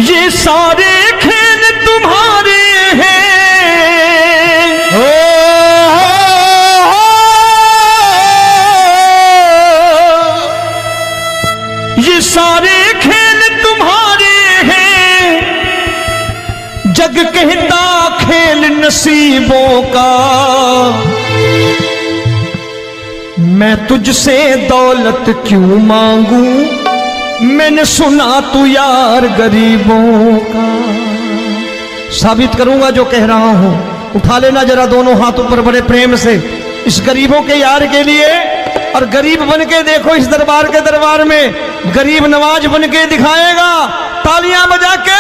ये सारे खेल तुम्हारे हैं, ये सारे खेल तुम्हारे हैं, जग कहता खेल नसीबों का। मैं तुझसे दौलत क्यों मांगू, मैंने सुना तू यार गरीबों का। साबित करूंगा जो कह रहा हूं। उठा लेना जरा दोनों हाथों पर बड़े प्रेम से इस गरीबों के यार के लिए, और गरीब बन के देखो इस दरबार के दरबार में गरीब नवाज बन के दिखाएगा, तालियां बजा के।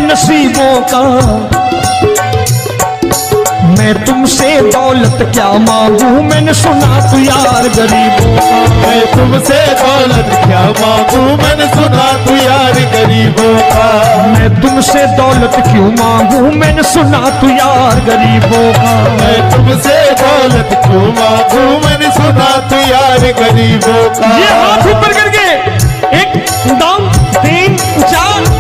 नसीबों का मैं तुमसे दौलत क्या मांगू, मैंने सुना तू यार गरीबों का। मैं तुमसे दौलत क्या मांगू, मैंने सुना तू यार गरीबों का। मैं तुमसे दौलत क्यों मांगू, मैंने सुना तू यार गरीबों का। मैं तुमसे दौलत क्यों मांगू, मैंने सुना तू यार गरीबों का। ये हाथ ऊपर करके 1 2 3 4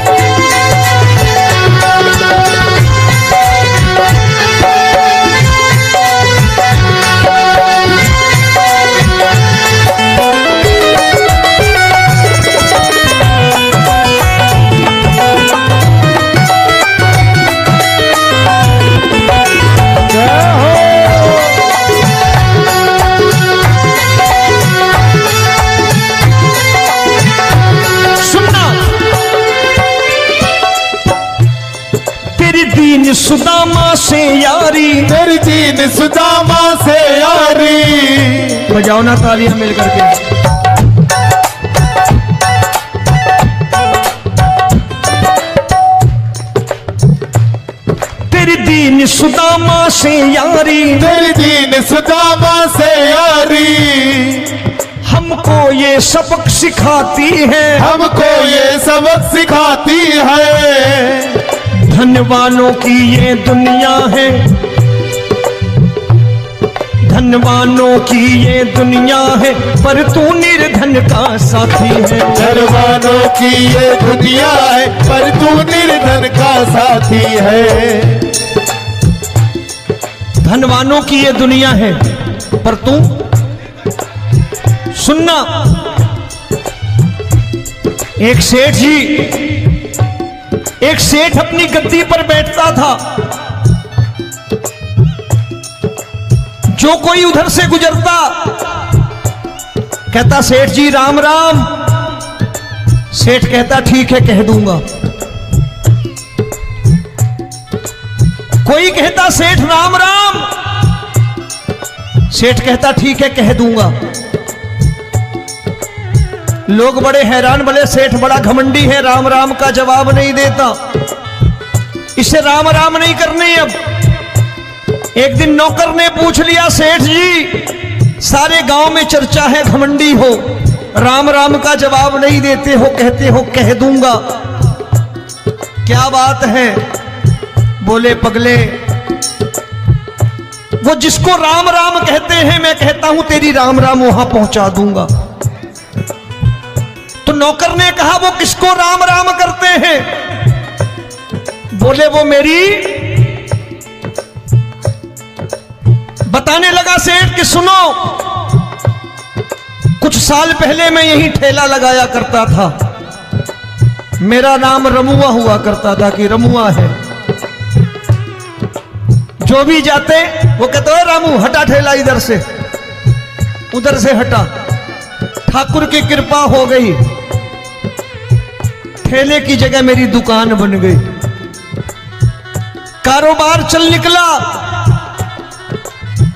सुदामा से यारी, तेरी दीन सुदामा से यारी। बजाओ ना तालियां मिल करके। तेरी दीन सुदामा से यारी, तेरी दीन सुदामा से यारी। हमको ये सबक सिखाती है, हमको ये सबक सिखाती है। धनवानों की ये दुनिया है, धनवानों की ये दुनिया है, पर तू निर्धन का साथी है। धनवानों की ये दुनिया है, पर तू निर्धन का साथी है। धनवानों की ये दुनिया है, पर तू सुनना। एक सेठ जी, एक सेठ अपनी गद्दी पर बैठता था। जो कोई उधर से गुजरता कहता सेठ जी राम राम। सेठ कहता ठीक है कह दूंगा। कोई कहता सेठ राम राम। सेठ कहता ठीक है कह दूंगा। लोग बड़े हैरान, बोले सेठ बड़ा घमंडी है, राम राम का जवाब नहीं देता, इसे राम राम नहीं करनी। अब एक दिन नौकर ने पूछ लिया, सेठ जी सारे गांव में चर्चा है घमंडी हो, राम राम का जवाब नहीं देते हो, कहते हो कह दूंगा, क्या बात है? बोले पगले, वो जिसको राम राम कहते हैं मैं कहता हूं तेरी राम राम वहां पहुंचा दूंगा। तो नौकर ने कहा वो किसको राम राम करते हैं? बोले वो मेरी। बताने लगा सेठ कि सुनो, कुछ साल पहले मैं यही ठेला लगाया करता था, मेरा नाम रमुआ हुआ करता था कि रमुआ है। जो भी जाते वो कहते हो रामू हटा ठेला इधर से, उधर से हटा। ठाकुर की कृपा हो गई, ठेले की जगह मेरी दुकान बन गई, कारोबार चल निकला।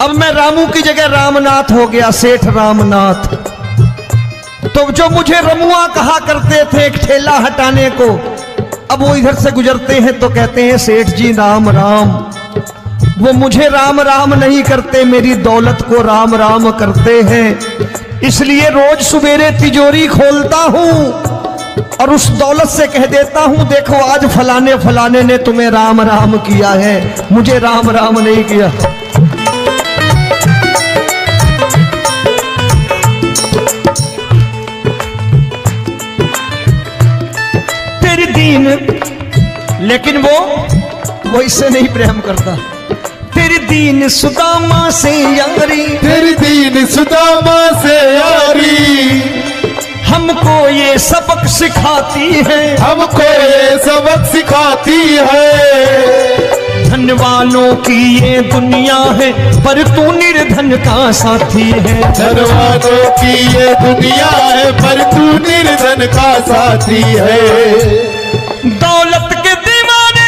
अब मैं रामू की जगह रामनाथ हो गया, सेठ रामनाथ। तो जो मुझे रमुआ कहा करते थे एक ठेला हटाने को, अब वो इधर से गुजरते हैं तो कहते हैं सेठ जी राम राम। वो मुझे राम राम नहीं करते, मेरी दौलत को राम राम करते हैं। इसलिए रोज सवेरे तिजोरी खोलता हूं और उस दौलत से कह देता हूं, देखो आज फलाने फलाने ने तुम्हें राम राम किया है, मुझे राम राम नहीं किया। तेरी दीन, लेकिन वो इससे नहीं प्रेम करता। तेरी दीन सुदामा से यारी, तेरी दीन सुदामा से यारी, हमको ये सबक सिखाती है, हमको ये सबक सिखाती है। धन वालों की ये दुनिया है, पर तू निर्धन का साथी है। धन वालों की ये दुनिया है, पर तू निर्धन का साथी है। दौलत के दीवाने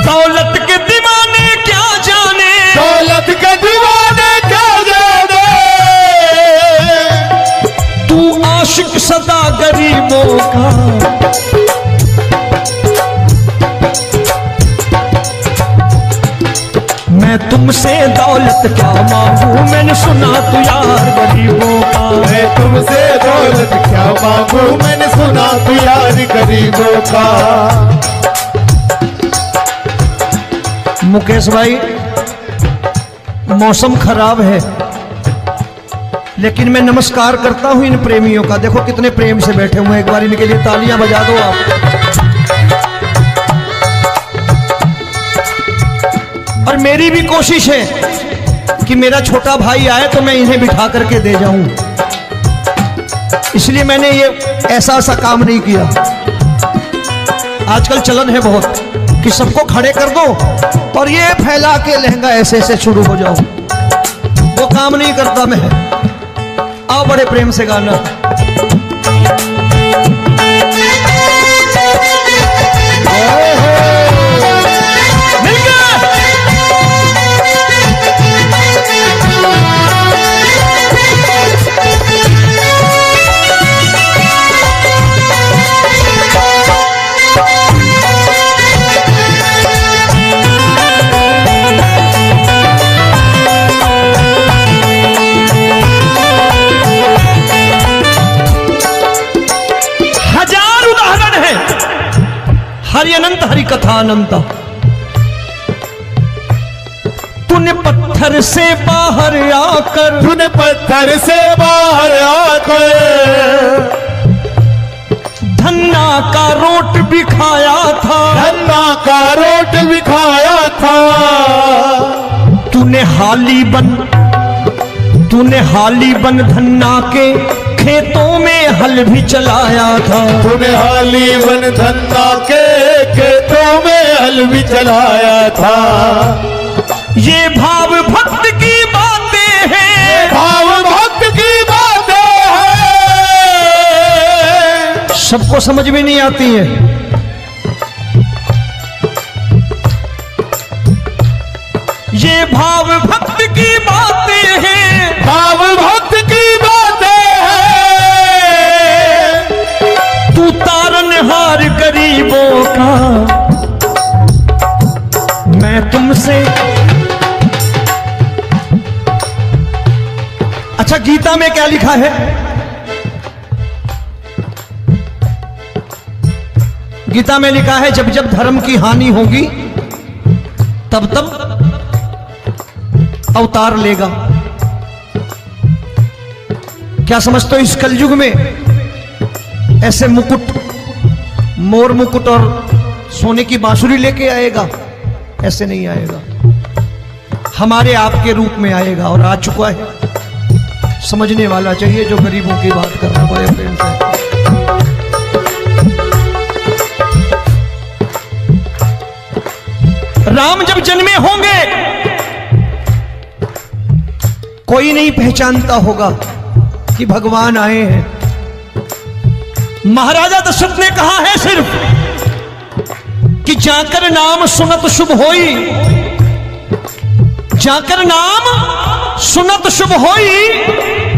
दौलत के दीवाने क्या जाने, दौलत के दीवाने क्या जाने, तू आशिक सदा गरीबों का। मैं तुमसे दौलत क्या मांगू, मैंने सुना तू यार गरीबों का। मैं तुमसे दौलत क्या मांगू, मैंने सुना तू यार गरीबों का। मुकेश भाई, मौसम खराब है, लेकिन मैं नमस्कार करता हूं इन प्रेमियों का। देखो कितने प्रेम से बैठे हुए हैं, एक बार इनके लिए तालियां बजा दो आप। और मेरी भी कोशिश है कि मेरा छोटा भाई आए तो मैं इन्हें बिठा करके दे जाऊं, इसलिए मैंने ये ऐसा काम नहीं किया। आजकल चलन है बहुत कि सबको खड़े कर दो और ये फैला के लहंगा ऐसे ऐसे शुरू हो जाओ, वो काम नहीं करता मैं। आओ बड़े प्रेम से गाना। हरि अनंत हरि कथा अनंत। तूने पत्थर से बाहर आकर, तूने पत्थर से बाहर आकर धन्ना का रोट भी खाया था, धन्ना का रोट भी खाया था। तूने हाली बन धन्ना के खेतों में हल भी चलाया था। तूने हाली बन धन्ना के खेतों में हल भी चलाया था। ये भाव भक्त की बातें हैं, भाव भक्त की बातें हैं, सबको समझ में नहीं आती है। ये भाव भक्त की बातें हैं, भाव भक्त की बातें हैं। तू तारनहार गरीबों का, मैं तुमसे। अच्छा, गीता में क्या लिखा है? गीता में लिखा है जब जब धर्म की हानि होगी तब तब अवतार लेगा। क्या समझते हो, इस कलयुग में ऐसे मुकुट, मोर मुकुट और सोने की बांसुरी लेके आएगा? ऐसे नहीं आएगा, हमारे आपके रूप में आएगा और आ चुका है। समझने वाला चाहिए जो गरीबों की बात कर रहा है बड़े प्रेम से। राम जब जन्मे होंगे कोई नहीं पहचानता होगा, कि भगवान आए हैं। महाराजा दशरथ ने कहा है सिर्फ कि जाकर नाम सुनत शुभ होई, जाकर नाम सुनत शुभ होई,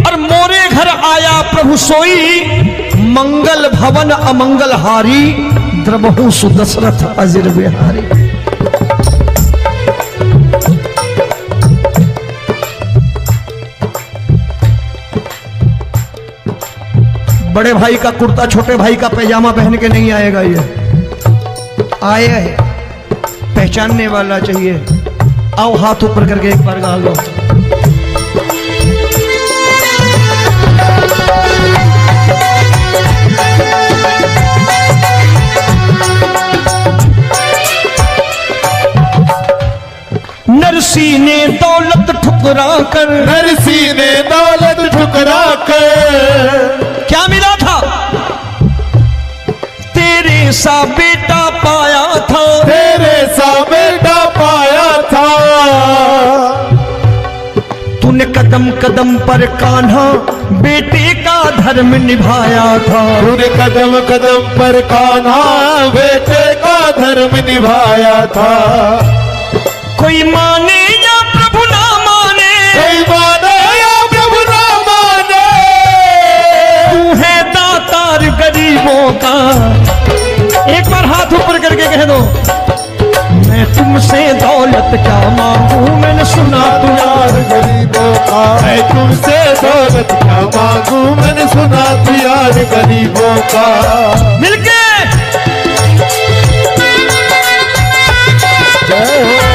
और मोरे घर आया प्रभु सोई, मंगल भवन अमंगल हारी, द्रबहु सुदशरथ अजिर बिहारी। बड़े भाई का कुर्ता छोटे भाई का पैजामा पहन के नहीं आएगा, ये आया है पहचानने वाला चाहिए। आओ हाथ ऊपर करके एक बार गा लो। नरसी ने दौलत ठुकरा कर, नरसी ने दौलत ठुकरा कर, क्या मिला था? तेरे सा बेटा पाया था, तेरे सा बेटा पाया था। तूने कदम कदम पर कान्हा बेटे का धर्म निभाया था, तूने कदम कदम पर कान्हा बेटे का धर्म निभाया था। कोई माने या प्रभु ना माने, कोई माने या प्रभु ना माने, तू है दातार गरीबों का। एक बार हाथ ऊपर करके कह दो, मैं तुमसे दौलत क्या मांगू, मैंने सुना तू यार गरीबों का। मैं तुमसे दौलत क्या मांगू, मैंने सुना तू यार गरीबों का। मिलके जय हो।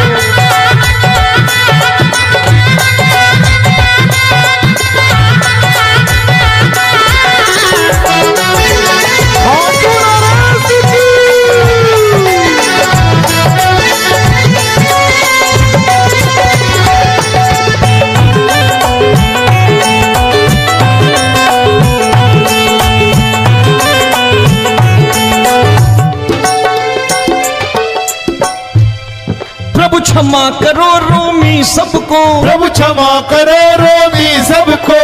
क्षमा करो रोमी सबको, प्रभु क्षमा करो रोमी सबको।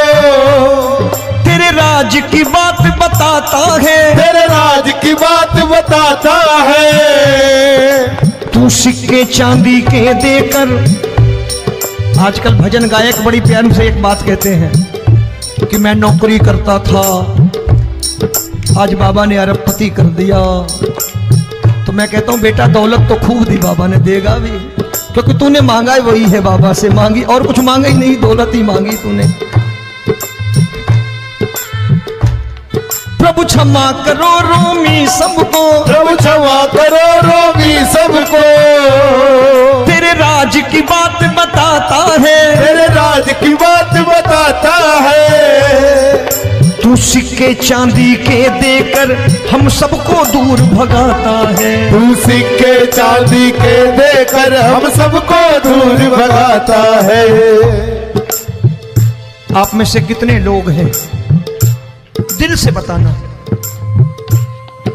तेरे राज की बात बताता है, तेरे राज की बात बताता है। तू सिक्के चांदी के देकर, आजकल भजन गायक बड़ी प्यार से एक बात कहते हैं कि मैं नौकरी करता था, आज बाबा ने अरबपति कर दिया। तो मैं कहता हूं बेटा दौलत तो खूब दी बाबा ने, देगा भी, क्योंकि तूने मांगा है वही है बाबा से मांगी, और कुछ मांगा ही नहीं, दौलत ही मांगी तूने। प्रभु क्षमा करो रोमी सबको, प्रभु क्षमा करो रोमी सबको। तेरे राज की बात बताता है, तेरे राज की बात बताता है। तू सिक्के चांदी के देकर हम सबको दूर भगाता है, तू सिक्के चांदी के देकर हम सबको दूर भगाता है। आप में से कितने लोग हैं, दिल से बताना,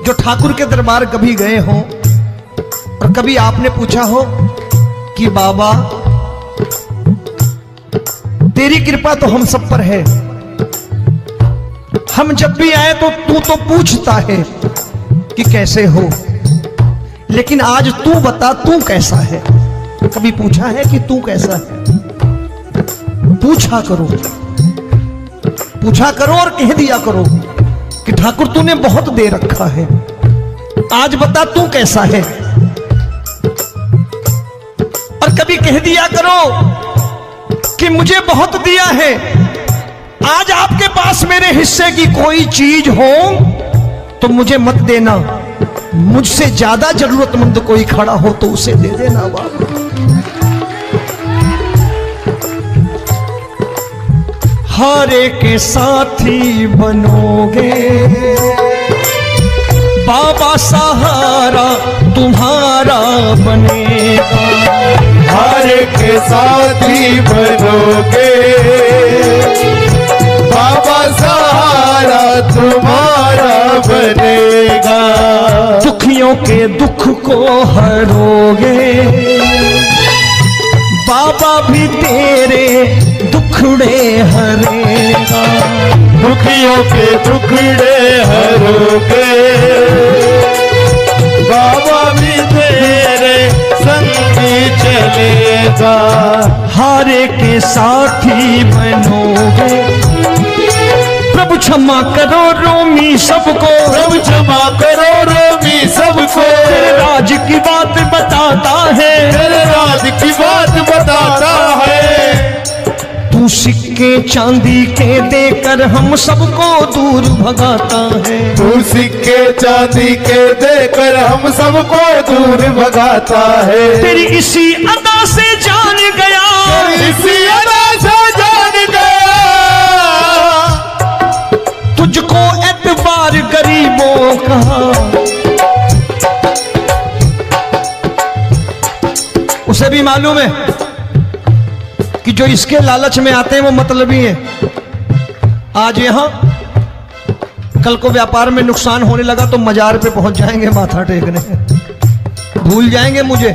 जो ठाकुर के दरबार कभी गए हो और कभी आपने पूछा हो कि बाबा तेरी कृपा तो हम सब पर है, हम जब भी आए तो तू तो पूछता है कि कैसे हो, लेकिन आज तू बता तू कैसा है। कभी पूछा है कि तू कैसा है? पूछा करो, पूछा करो और कह दिया करो कि ठाकुर तूने बहुत दे रखा है, आज बता तू कैसा है। और कभी कह दिया करो कि मुझे बहुत दिया है, आज आपके पास मेरे हिस्से की कोई चीज हो तो मुझे मत देना, मुझसे ज्यादा जरूरतमंद कोई खड़ा हो तो उसे दे देना बाबा। हारे के साथी बनोगे बाबा, सहारा तुम्हारा बनेगा। हारे के साथी बनोगे बाबा, सहारा तुम्हारा बनेगा। दुखियों के दुख को हरोगे बाबा, भी तेरे दुखड़े हरेगा। दुखियों के टुकड़े हरोगे, बाबा भी तेरे संगी चलेगा। हारे के साथी बनोगे, प्रभु क्षमा करो रोमी सबको, प्रभु क्षमा करो रोमी सबको, तेरे राज की बात बताता है, तेरे राज की बात बताता है। तू सिक्के चांदी के देकर हम सबको दूर भगाता है, तू सिक्के चांदी के देकर हम सबको दूर भगाता है। तेरी इसी अदा से जान गया, तेरी इसी अदा से जान गया, तुझको एतबार गरीबों का। उसे भी मालूम है कि जो इसके लालच में आते हैं वो मतलबी हैं। आज यहां कल को व्यापार में नुकसान होने लगा तो मजार पे पहुंच जाएंगे माथा टेकने, भूल जाएंगे मुझे,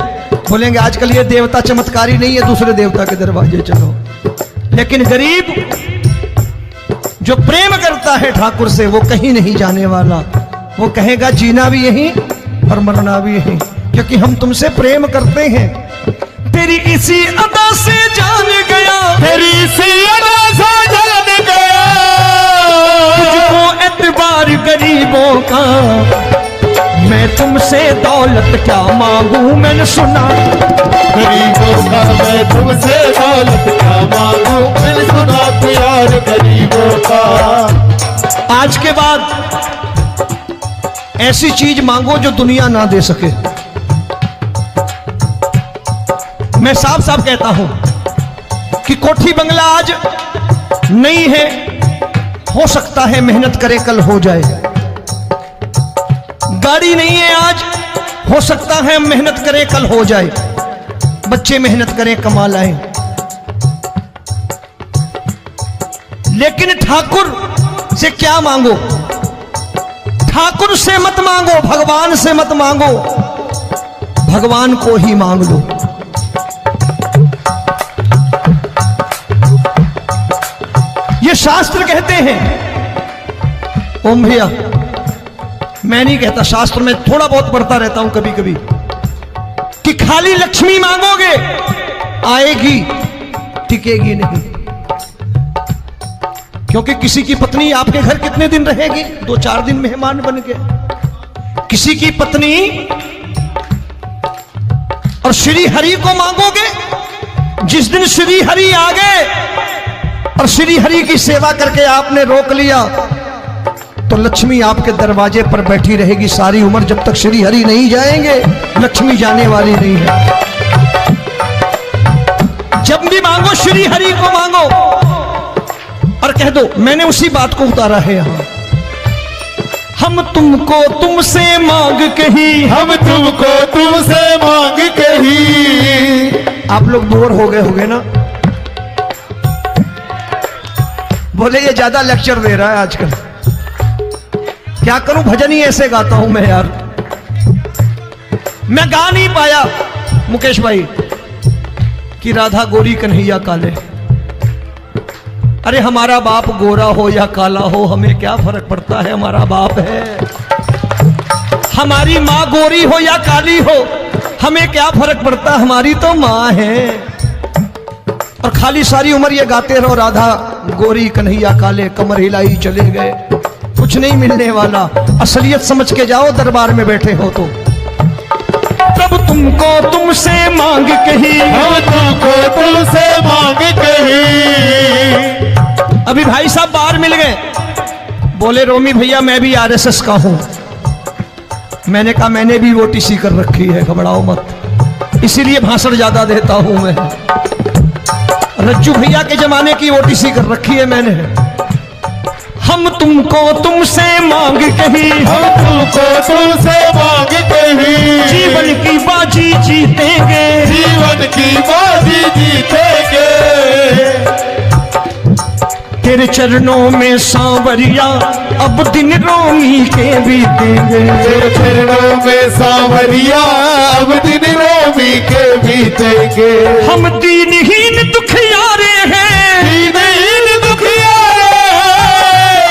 बोलेंगे आजकल ये देवता चमत्कारी नहीं है, दूसरे देवता के दरवाजे चलो। लेकिन गरीब जो प्रेम करता है ठाकुर से वो कहीं नहीं जाने वाला, वो कहेगा जीना भी यहीं और मरना भी यहीं, क्योंकि हम तुमसे प्रेम करते हैं। तेरी इसी अदा से जान गया, तेरी इसी अदा से जान गया, तुझको एतबार गरीबों का। मैं तुमसे दौलत क्या मांगू, मैंने सुना गरीबों का। मैं तुमसे दौलत क्या मांगू, मैंने सुना प्यार गरीबों का। आज के बाद ऐसी चीज मांगो जो दुनिया ना दे सके। मैं साफ साफ कहता हूं कि कोठी बंगला आज नहीं है, हो सकता है मेहनत करे कल हो जाए। गाड़ी नहीं है आज, हो सकता है मेहनत करें कल हो जाए। बच्चे मेहनत करें कमा लाएं, लेकिन ठाकुर से क्या मांगो? ठाकुर से मत मांगो, भगवान से मत मांगो, भगवान को ही मांग लो। ये शास्त्र कहते हैं, ओम भैया मैं नहीं कहता, शास्त्र में थोड़ा बहुत पढ़ता रहता हूं कभी कभी, कि खाली लक्ष्मी मांगोगे आएगी, टिकेगी नहीं। क्योंकि किसी की पत्नी आपके घर कितने दिन रहेगी? 2-4 दिन मेहमान बन के। किसी की पत्नी और श्री हरि को मांगोगे, जिस दिन श्री हरि आ गए और श्री हरि की सेवा करके आपने रोक लिया तो लक्ष्मी आपके दरवाजे पर बैठी रहेगी सारी उम्र। जब तक श्री हरि नहीं जाएंगे लक्ष्मी जाने वाली नहीं है। जब भी मांगो श्री हरि को मांगो और कह दो मैंने उसी बात को उतारा है यहां, हम तुमको तुमसे मांग कही, हम तुमको तुमसे मांग कही। आप लोग बोर हो गए होंगे ना, बोले ये ज्यादा लेक्चर दे रहा है आजकल। क्या करूं, भजन ही ऐसे गाता हूं मैं यार। मैं गा नहीं पाया मुकेश भाई कि राधा गोरी कन्हैया काले। अरे हमारा बाप गोरा हो या काला हो हमें क्या फर्क पड़ता है, हमारा बाप है। हमारी माँ गोरी हो या काली हो हमें क्या फर्क पड़ता, हमारी तो माँ है। और खाली सारी उम्र ये गाते रहो राधा गोरी कन्हैया काले, कमर हिलाई चले गए, कुछ नहीं मिलने वाला। असलियत समझ के जाओ दरबार में बैठे हो तो। तब तुमको तुमसे मांग कही, हम तुमको तुमसे मांग कही। अभी भाई साहब बाहर मिल गए, बोले रोमी भैया मैं भी आरएसएस का हूं। मैंने कहा मैंने भी ओटीसी कर रखी है, घबराओ मत, इसीलिए भाषण ज्यादा देता हूं मैं। रज्जू भैया के जमाने की ओटीसी कर रखी है मैंने। हम तुमको तुमसे मांग कही, हम तुमको तुमसे मांग कही। जीवन की बाजी जीतेंगे, जीवन की बाजी जीतेंगे। तेरे चरणों में सांवरिया अब दिन रोमी के बीतेंगे। तेरे चरणों में सांवरिया अब दिन रोमी के बीतेंगे। हम दीनहीन दुखियारे हैं, दीनहीन दुखियारे हैं,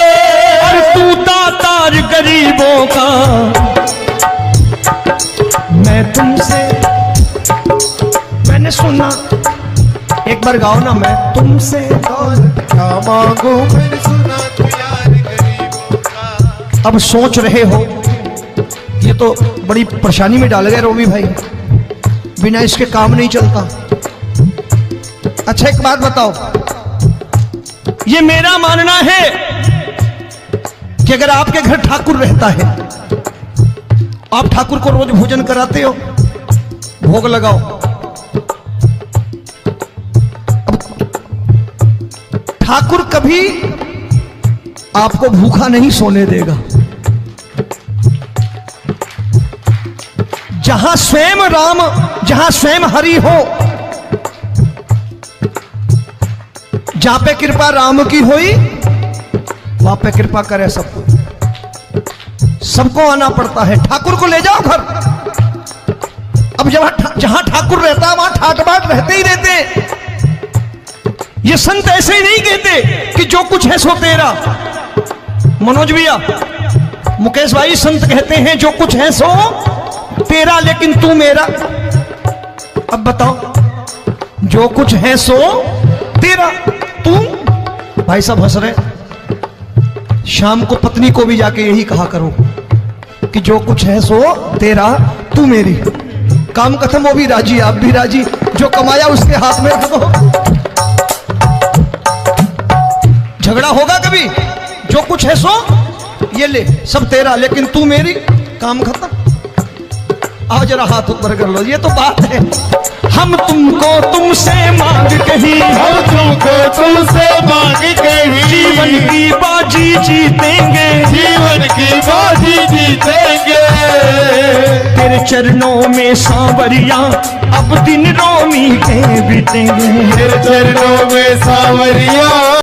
बार गाओ ना, मैं तुमसे दौलत क्या मांगू, मैंने सुना तू यार गरीबों का। अब सोच रहे हो ये तो बड़ी परेशानी में डाल गए रोमी भाई, बिना इसके काम नहीं चलता। अच्छा एक बात बताओ, ये मेरा मानना है कि अगर आपके घर ठाकुर रहता है, आप ठाकुर को रोज भोजन कराते हो, भोग लगाओ, ठाकुर कभी आपको भूखा नहीं सोने देगा। जहां स्वयं राम, जहां स्वयं हरि हो, जहां पे कृपा राम की हुई वहां पे कृपा करे सबको, सबको आना पड़ता है। ठाकुर को ले जाओ घर। अब जहां ठाकुर रहता है वहां ठाट बाट रहते ही रहते। ये संत ऐसे ही नहीं कहते कि जो कुछ है सो तेरा। मनोज भैया, मुकेश भाई, संत कहते हैं जो कुछ है सो तेरा लेकिन तू मेरा। अब बताओ, जो कुछ है सो तेरा, तू। भाई साहब हंस रहे। शाम को पत्नी को भी जाके यही कहा करो कि जो कुछ है सो तेरा, तू मेरी। काम खत्म, वो भी राजी, आप भी राजी, जो कमाया उसके हाथ में रख दो। झगड़ा होगा कभी? जो कुछ है सो ये ले, सब तेरा लेकिन तू मेरी, काम खत्म। आओ जरा हाथ ऊपर कर लो, ये तो बात है। हम तुमको तुमसे मांग कहीं, हम तुमको तुमसे मांग कहीं, जीवन की बाजी जीतेंगे, जीवन की बाजी जीतेंगे। तेरे चरणों में सांवरिया अब दिन रोमी के बीतेंगे। तेरे चरणों में सांवरिया